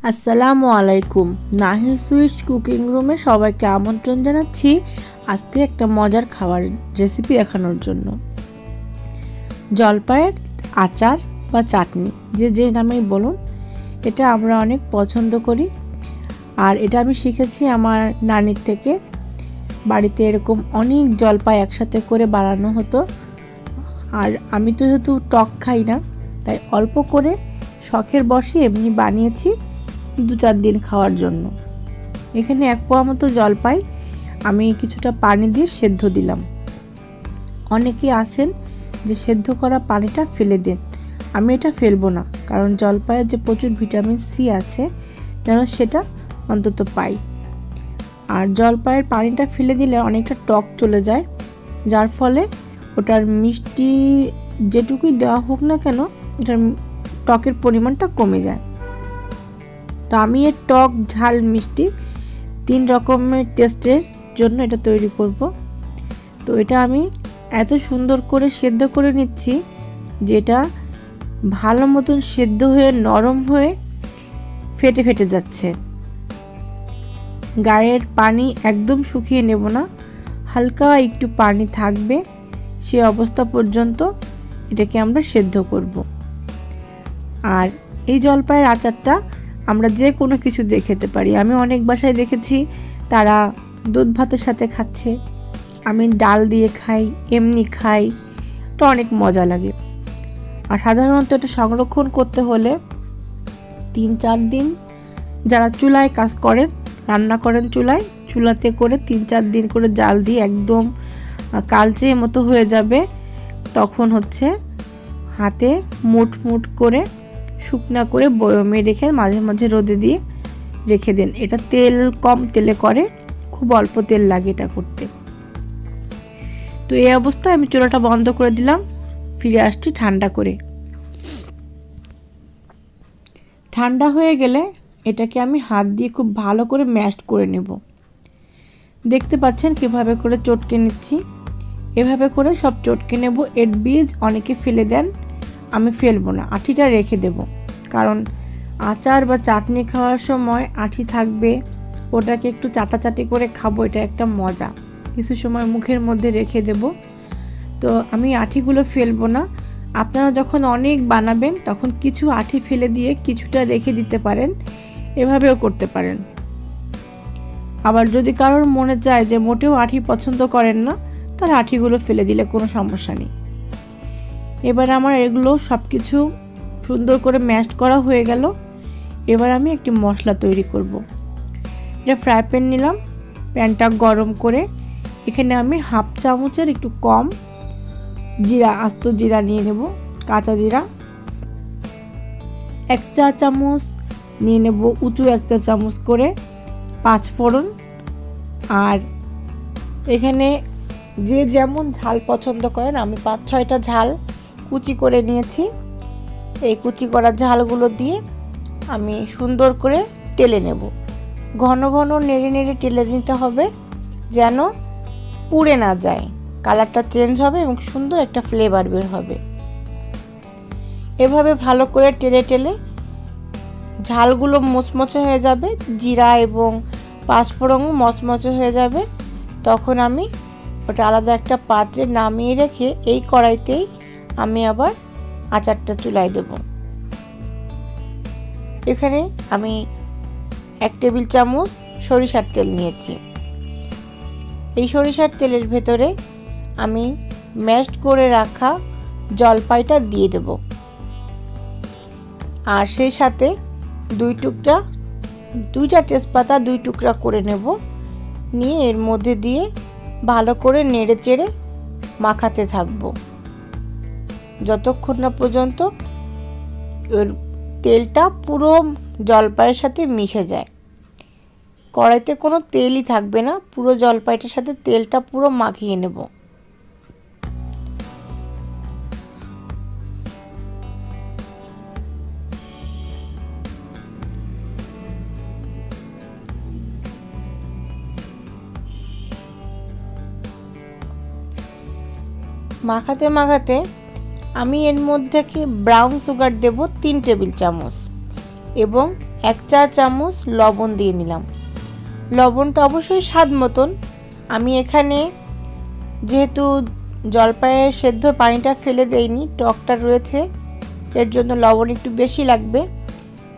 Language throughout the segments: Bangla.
আসসালামু আলাইকুম। নাহিদ সুইট কুকিং রুমে সবাইকে আমন্ত্রণ জানাচ্ছি আজকে একটা মজার খাবার রেসিপি দেখানোর জন্য। জলপাইয়ের আচার বা চাটনি যে নামেই বলুন, এটা আমরা অনেক পছন্দ করি। আর এটা আমি শিখেছি আমার নানির থেকে। বাড়িতে এরকম অনেক জলপাই একসাথে করে বানানো হতো। আর আমি তো যেহেতু টক খাই না, তাই অল্প করে শখের বশে এমনি বানিয়েছি 2-4 দিন খাওয়ার জন্য। এখানে 1 পোয়া মতো জলপাই আমি কিছুটা পানি দিয়ে সেদ্ধ দিলাম। অনেকেই আছেন যে সেদ্ধ করা পানিটা ফেলে দেন, আমি এটা ফেলবো না, কারণ জলপাইয়ের যে প্রচুর ভিটামিন সি আছে যেন সেটা অন্তত পাই। আর জলপাইয়ের পানিটা ফেলে দিলে অনেকটা টক চলে যায়, যার ফলে ওটার মিষ্টি যেটুকুই দেওয়া হোক না কেন এটার টকের পরিমাণটা কমে যায়। তো আমি এর টক ঝাল মিষ্টি 3 রকমের টেস্টের জন্য এটা তৈরি করব। তো এটা আমি এত সুন্দর করে সেদ্ধ করে নিচ্ছি যেটা ভালো মতন সেদ্ধ হয়ে নরম হয়ে ফেটে ফেটে যাচ্ছে। গায়ের পানি একদম শুকিয়ে নেব না, হালকা একটু পানি থাকবে, সে অবস্থা পর্যন্ত এটাকে আমরা সেদ্ধ করব। আর এই জলপাইয়ের আচারটা আমরা যে কোনো কিছু দিয়ে খেতে পারি। আমি অনেক বাসায় দেখেছি তারা দুধ ভাতের সাথে খাচ্ছে, আমি ডাল দিয়ে খাই, এমনি খাই, তো অনেক মজা লাগে। আর সাধারণত এটা সংরক্ষণ করতে হলে 3-4 দিন, যারা চুলায় কাজ করেন, রান্না করেন চুলাতে করে 3-4 দিন করে জাল দিয়ে একদম কালচে মতো হয়ে যাবে, তখন হচ্ছে হাতে মুঠ মুঠ করে শুকনা করে বয়মে রেখে মাঝে মাঝে রোদে দিয়ে রেখে দেন। এটা কম তেলে করে, খুব অল্প তেল লাগে এটা করতে। তো এই অবস্থায় আমি চুলাটা বন্ধ করে দিলাম, ফিরে আসছি ঠান্ডা করে। ঠান্ডা হয়ে গেলে এটাকে আমি হাত দিয়ে খুব ভালো করে ম্যাশ করে নেব। দেখতে পাচ্ছেন কিভাবে করে চটকে নিচ্ছি, এভাবে করে সব চটকে নেব। এর বীজ অনেকে ফেলে দেন, আমি ফেলবো না, আঠিটা রেখে দেব, কারণ আচার বা চাটনি খাওয়ার সময় আঠি থাকবে, ওটাকে একটু চাটাচাটি করে খাবো, এটা একটা মজা। কিছু সময় মুখের মধ্যে রেখে দেব, তো আমি আঠিগুলো ফেলবো না। আপনারা যখন অনেক বানাবেন তখন কিছু আঠি ফেলে দিয়ে কিছুটা রেখে দিতে পারেন, এভাবেও করতে পারেন। আবার যদি কারোর মনে চায় যে মোটেও আঠি পছন্দ করেন না, তার আঠিগুলো ফেলে দিলে কোনো সমস্যা নেই। এবার আমার এগুলো সব কিছু সুন্দর করে ম্যাশ করা হয়ে গেল। এবার আমি একটি মশলা তৈরি করব। এটা ফ্রাই প্যান নিলাম, প্যানটা গরম করে এখানে আমি 1/2 চামচের একটু কম জিরা, আস্ত জিরা নিয়ে নেব, কাঁচা জিরা। 1 চা চামচ নিয়ে নেব উঁচু 1 চা চামচ করে 5 ফোড়ন। আর এখানে যে যেমন ঝাল পছন্দ করেন, আমি 5-6টা ঝাল কুচি করে নিয়েছি। এই কুচি করা ঝালগুলো দিয়ে আমি সুন্দর করে টেলে নেব। ঘন ঘন নেড়ে নেড়ে টেলে নিতে হবে, যেন পুড়ে না যায়, কালারটা চেঞ্জ হবে এবং সুন্দর একটা ফ্লেভার বের হবে। এভাবে ভালো করে টেলে টেলে ঝালগুলো মচমচে হয়ে যাবে, জিরা এবং 5 ফোড়ন মচমচে হয়ে যাবে, তখন আমি ওটা আলাদা একটা পাত্রে নামিয়ে রেখে এই কড়াইতেই আমি আবার আচারটা চুলায় দেব। এখানে আমি 1 টেবিল চামচ সরিষার তেল নিয়েছি। এই সরিষার তেলের ভেতরে আমি ম্যাশড করে রাখা জলপাইটা দিয়ে দেব। আর সেই সাথে 2টা তেজপাতা 2 টুকরা করে নেব, নিয়ে এর মধ্যে দিয়ে ভালো করে নেড়ে চেড়ে মাখাতে থাকবো যতক্ষণ না পর্যন্ত এর তেলটা পুরো জলপাইয়ের সাথে মিশে যায়। কড়াইতে কোনো তেলই থাকবে না, পুরো জলপাইটার সাথে তেলটা পুরো মাখিয়ে নেব। মাখাতে মাখাতে আমি এর মধ্যে কি ব্রাউন সুগার দেব 3 টেবিল চামচ এবং 1 চা চামচ লবণ দিয়ে নিলাম। লবণটা অবশ্যই স্বাদ মতন। আমি এখানে যেহেতু জলপাইয়ের সেদ্ধ পানিটা ফেলে দেইনি, টকটা রয়েছে, এর জন্য লবণ একটু বেশি লাগবে।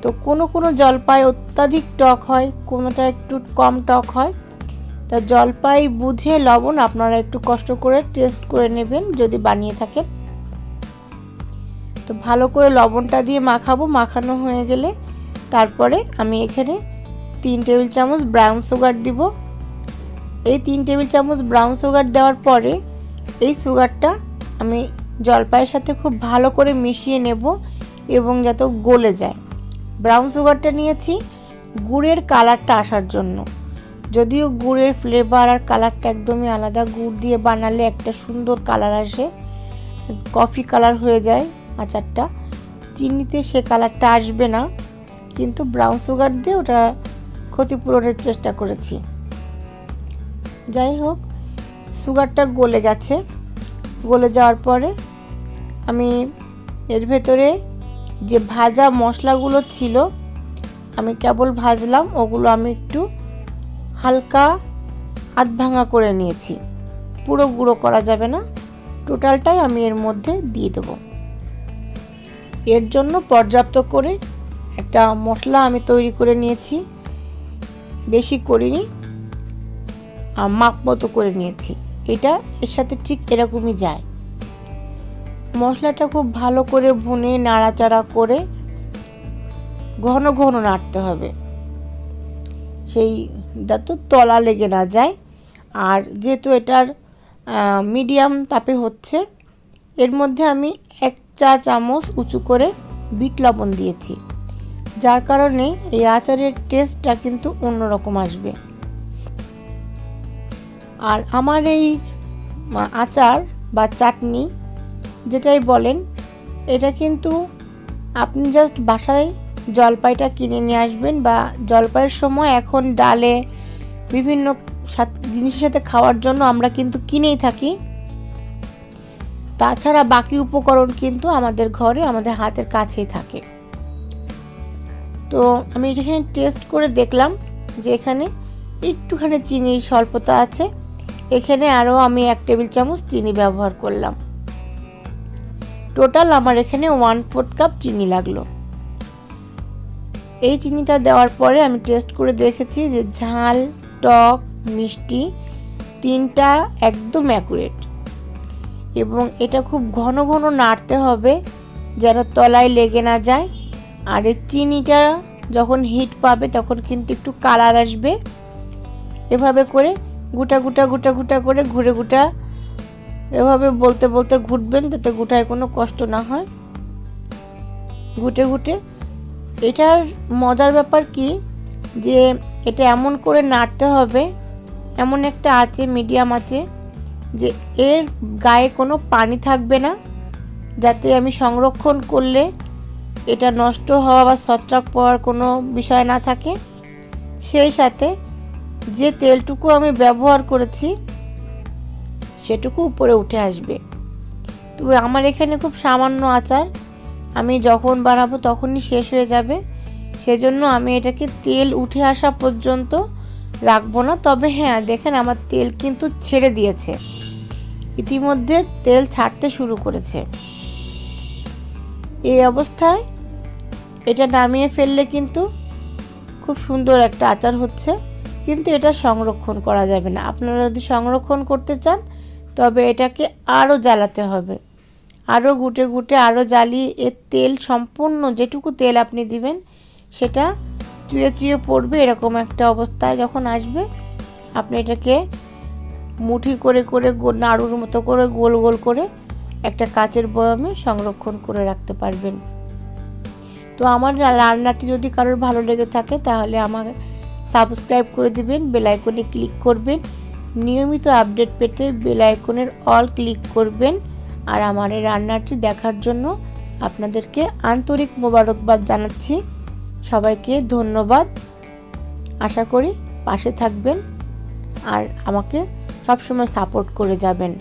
তো কোনো জলপাই অত্যাধিক টক হয়, কোনোটা একটু কম টক হয়। তা জলপাই বুঝে লবণ আপনারা একটু কষ্ট করে টেস্ট করে নেবেন যদি বানিয়ে থাকেন। তো ভালো করে লবণটা দিয়ে মাখাবো। মাখানো হয়ে গেলে তারপরে আমি এখানে 3 টেবিল চামচ ব্রাউন সুগার দিব। এই 3 টেবিল চামচ ব্রাউন সুগার দেওয়ার পরে এই সুগারটা আমি জলপাইয়ের সাথে খুব ভালো করে মিশিয়ে নেব এবং যাতে গলে যায়। ব্রাউন সুগারটা নিয়েছি গুড়ের কালারটা আসার জন্য। যদিও গুড়ের ফ্লেভার আর কালারটা একদমই আলাদা, গুড় দিয়ে বানালে একটা সুন্দর কালার আসে, কফি কালার হয়ে যায় আচারটা। চিনিতে সে কালারটা আসবে না, কিন্তু ব্রাউন সুগার দিয়ে ওটা ক্ষতিপূরণের চেষ্টা করেছি। যাই হোক, সুগারটা গলে গেছে। গলে যাওয়ার পরে আমি এর ভেতরে যে ভাজা মশলাগুলো ছিল আমি কেবল ভাজলাম, ওগুলো আমি একটু হালকা আধ ভাঙা করে নিয়েছি। পুরো গুঁড়ো করা যাবে না, টোটালটাই আমি এর মধ্যে দিয়ে দেব। এর জন্য পর্যাপ্ত করে একটা মশলা আমি তৈরি করে নিয়েছি, বেশি করিনি, মাপ মতো করে নিয়েছি। এটা এর সাথে ঠিক এরকমই যায়। মশলাটা খুব ভালো করে ভুনে নাড়াচাড়া করে ঘন ঘন নাড়তে হবে, সেই যাতে তলা লেগে না যায়। আর যেহেতু এটার মিডিয়াম তাপে হচ্ছে, এর মধ্যে আমি 1 চা চামচ উঁচু করে বিট লবণ দিয়েছি, যার কারণে এই আচারের টেস্টটা কিন্তু অন্যরকম আসবে। আর আমার এই আচার বা চাটনি যেটাই বলেন, এটা কিন্তু আপনি জাস্ট বাসায় জলপাইটা কিনে নিয়ে আসবেন, বা জলপাইয়ের সময় এখন ডালে বিভিন্ন জিনিসের সাথে খাওয়ার জন্য আমরা কিন্তু কিনেই থাকি। তাছাড়া বাকি উপকরণ কিন্তু আমাদের ঘরে আমাদের হাতের কাছেই থাকে। তো আমি এখানে টেস্ট করে দেখলাম যে এখানে একটুখানি চিনির স্বল্পতা আছে। এখানে আরও আমি 1 টেবিল চামচ চিনি ব্যবহার করলাম। টোটাল আমার এখানে 1/4 কাপ চিনি লাগলো। এই চিনিটা দেওয়ার পরে আমি টেস্ট করে দেখেছি যে ঝাল, টক, মিষ্টি তিনটা একদম অ্যাকুরেট, এবং এটা খুব ঘন ঘন নাড়তে হবে যেন তলায় লেগে না যায়। আর এই চিনিটা যখন হিট পাবে তখন কিন্তু একটু কালার আসবে। এভাবে করে গুটা গুটা গুটা গুটা করে ঘুরে গুটা এভাবে বলতে বলতে ঘুটবেন, যাতে গুটায় কোনো কষ্ট না হয়। ঘুটে ঘুটে এটার মজার ব্যাপার কি, যে এটা এমন করে নাড়তে হবে, এমন একটা আঁচে, মিডিয়াম আঁচে, যে এর গায়ে কোনো পানি থাকবে না, যাতে আমি সংরক্ষণ করলে এটা নষ্ট হওয়া বা ছত্রাক পড়ার কোনো বিষয় না থাকে। সেই সাথে যে তেলটুকু আমি ব্যবহার করেছি সেটুকু উপরে উঠে আসবে। তো আমার এখানে খুব সামান্য আচার, আমি যখন বানাবো তখনই শেষ হয়ে যাবে, সেজন্য আমি এটাকে তেল উঠে আসা পর্যন্ত রাখবো না। তবে হ্যাঁ, দেখেন আমার তেল কিন্তু ছেড়ে দিয়েছে, ইতিমধ্যে তেল ছাড়তে শুরু করেছে। এই অবস্থায় এটা নামিয়ে ফেললে কিন্তু খুব সুন্দর একটা আচার হচ্ছে, কিন্তু এটা সংরক্ষণ করা যাবে না। আপনারা যদি সংরক্ষণ করতে চান তবে এটাকে আরও জ্বালাতে হবে, আরও ঘুটে ঘুটে আরও জ্বালিয়ে এর তেল সম্পূর্ণ যেটুকু তেল আপনি দিবেন সেটা চুয়ে চুয়ে পড়বে। এরকম একটা অবস্থায় যখন আসবে, আপনি এটাকে মুঠি করে করে নাড়ুর মতো করে গোল গোল করে একটা কাচের বয়ামে সংরক্ষণ করে রাখতে পারবেন। তো আমার রান্নাটি যদি কারোর ভালো লেগে থাকে তাহলে আমার সাবস্ক্রাইব করে দিবেন, বেল আইকনে ক্লিক করবেন, নিয়মিত আপডেট পেতে বেল আইকনের অল ক্লিক করবেন। আর আমার এই রান্নাটি দেখার জন্য আপনাদেরকে আন্তরিক মোবারকবাদ জানাচ্ছি। সবাইকে ধন্যবাদ। আশা করি পাশে থাকবেন আর আমাকে সবসময় সাপোর্ট করে যাবেন।